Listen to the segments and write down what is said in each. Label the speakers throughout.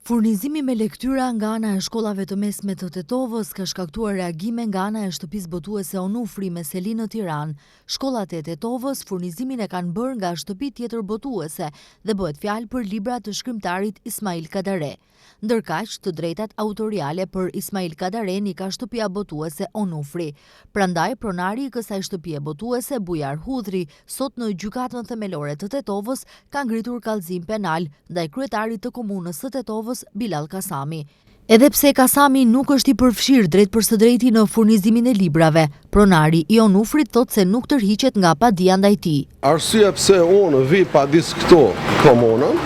Speaker 1: Furnizimi me lektyra nga ana e shkollave të mesme të Tetovës ka shkaktuar reagime nga ana e shtëpisë botuese Onufri me seli në Tiranë. Shkollat e Tetovës furnizimin e kanë bërë nga shtëpi tjetër botuese dhe bëhet fjalë për libra të shkrimtarit Ismail Kadare. Ndërkaq, të drejtat autoriale për Ismail Kadaren i ka shtëpia botuese Onufri. Prandaj, pronari i kësaj shtëpie botuese, Bujar Hudhri, sot në gjykatën themelore të Tetovës ka ngritur kallëzim penal ndaj kryetarit të komunës së Tetovës, Bilal Kasami. Edhe pse Kasami nuk është i përfshirë drejt për së drejti në furnizimin e librave, pronari i Onufrit thotë se nuk tërhiqet nga padia ndaj tij.
Speaker 2: Arsyeja pse unë vi pa diskutu komunën,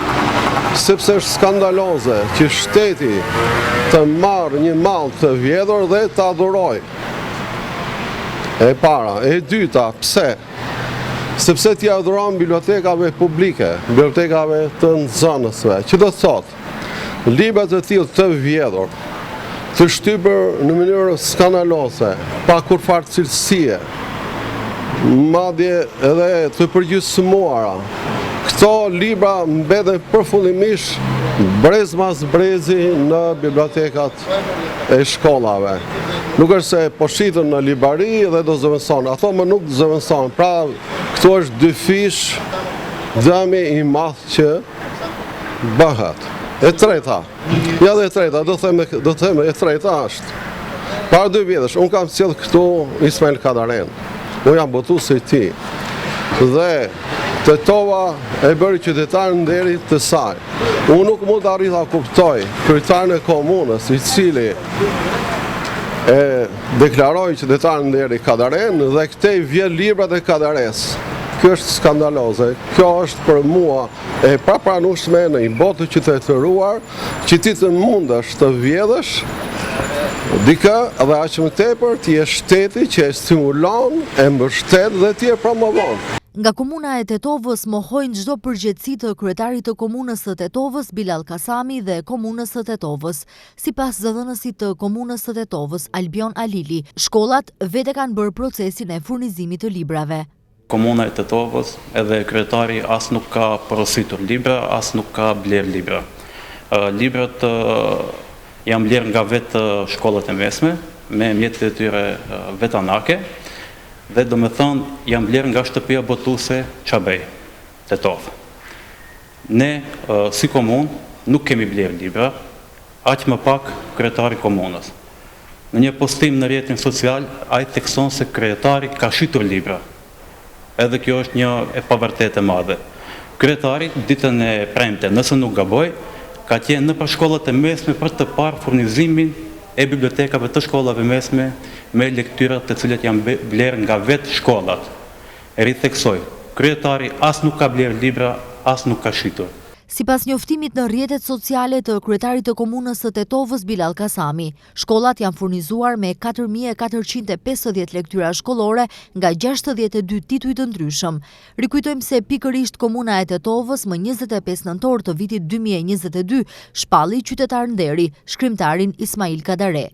Speaker 2: sepse është skandaloze që shteti të marrë një mall të vjedhur dhe të adhuroj. E para, e dyta, pse? Sepse t'i adhuron bibliotekave publike, bibliotekave të nxënësve, që do të thotë libra të tillë të vjedhur, të shtypur në mënyrë skandaloze, pa kurfar cilësie, madje edhe të përgjysmuara. Këto libra mbeten përfundimisht brez mas brezi në bibliotekat e shkollave. Nuk është se po shiten në librari dhe do zëvendëson, ato më nuk zëvendëson. Pra, këto është dy fish dëmi i madh që bëhet. E treta, ja dhe e treta, do të them e treta është. Para 2 vjetësh, unë kam sjellë këtu Ismail Kadaren. Unë jam botuesi i tij. Dhe Tetova e bëri qytetar në nderit të saj. Unë nuk mund të arrij ta kuptoj kryetarin e komunës, i cili e deklaroi qytetar në nderit Kadaren dhe këtej vjen librat e Kadares. Kjo është skandaloze. Kjo është për mua e papranueshme në një botë të qytetëruar, që ti të mundesh të vjedhësh dikë dhe aq më tepër ti je shteti që e stimulon, e mbështet dhe ti e promovon.
Speaker 1: Nga komuna e Tetovës mohojnë çdo përgjegjësi të kryetarit të komunës së Tetovës, Bilal Kasami, dhe komunës së Tetovës. Sipas zëdhënësit të komunës së Tetovës, Albion Alili, shkollat vetë kanë bërë procesin e furnizimit të librave.
Speaker 3: Komuna e Tetovës edhe kryetari as nuk ka porositur libra, as nuk ka bler libra. Librat janë bler nga vetë shkollat e mesme, me mjetet e tyre vetanake, dhe do me thënë janë bler nga shtëpia botuese Çabej, Tetovë. Ne, si komunë, nuk kemi bler libra, aq më pak kryetari komunës. Në një postim në rrjetin social, ai thekson se kryetari ka shitur libra. Edhe kjo është një e pavërtetë e madhe. Kryetari, ditën e premte, nëse nuk gaboj, ka qenë në shkollat e mesme për të parë furnizimin e bibliotekave të shkollave mesme me lektyrat të cilat janë bler nga vetë shkollat. Ritheksoj, kryetari as nuk ka bler libra, as nuk ka shitur.
Speaker 1: Sipas njoftimit në rrjetet sociale të kryetarit të komunës së Tetovës, Bilal Kasami, shkollat janë furnizuar me 4450 lektyra shkollore nga 62 tituj të ndryshëm. Rikujtojmë se pikërisht komuna e Tetovës më 25 nëntor të vitit 2022 shpalli qytetar nderi, shkrimtarin Ismail Kadare.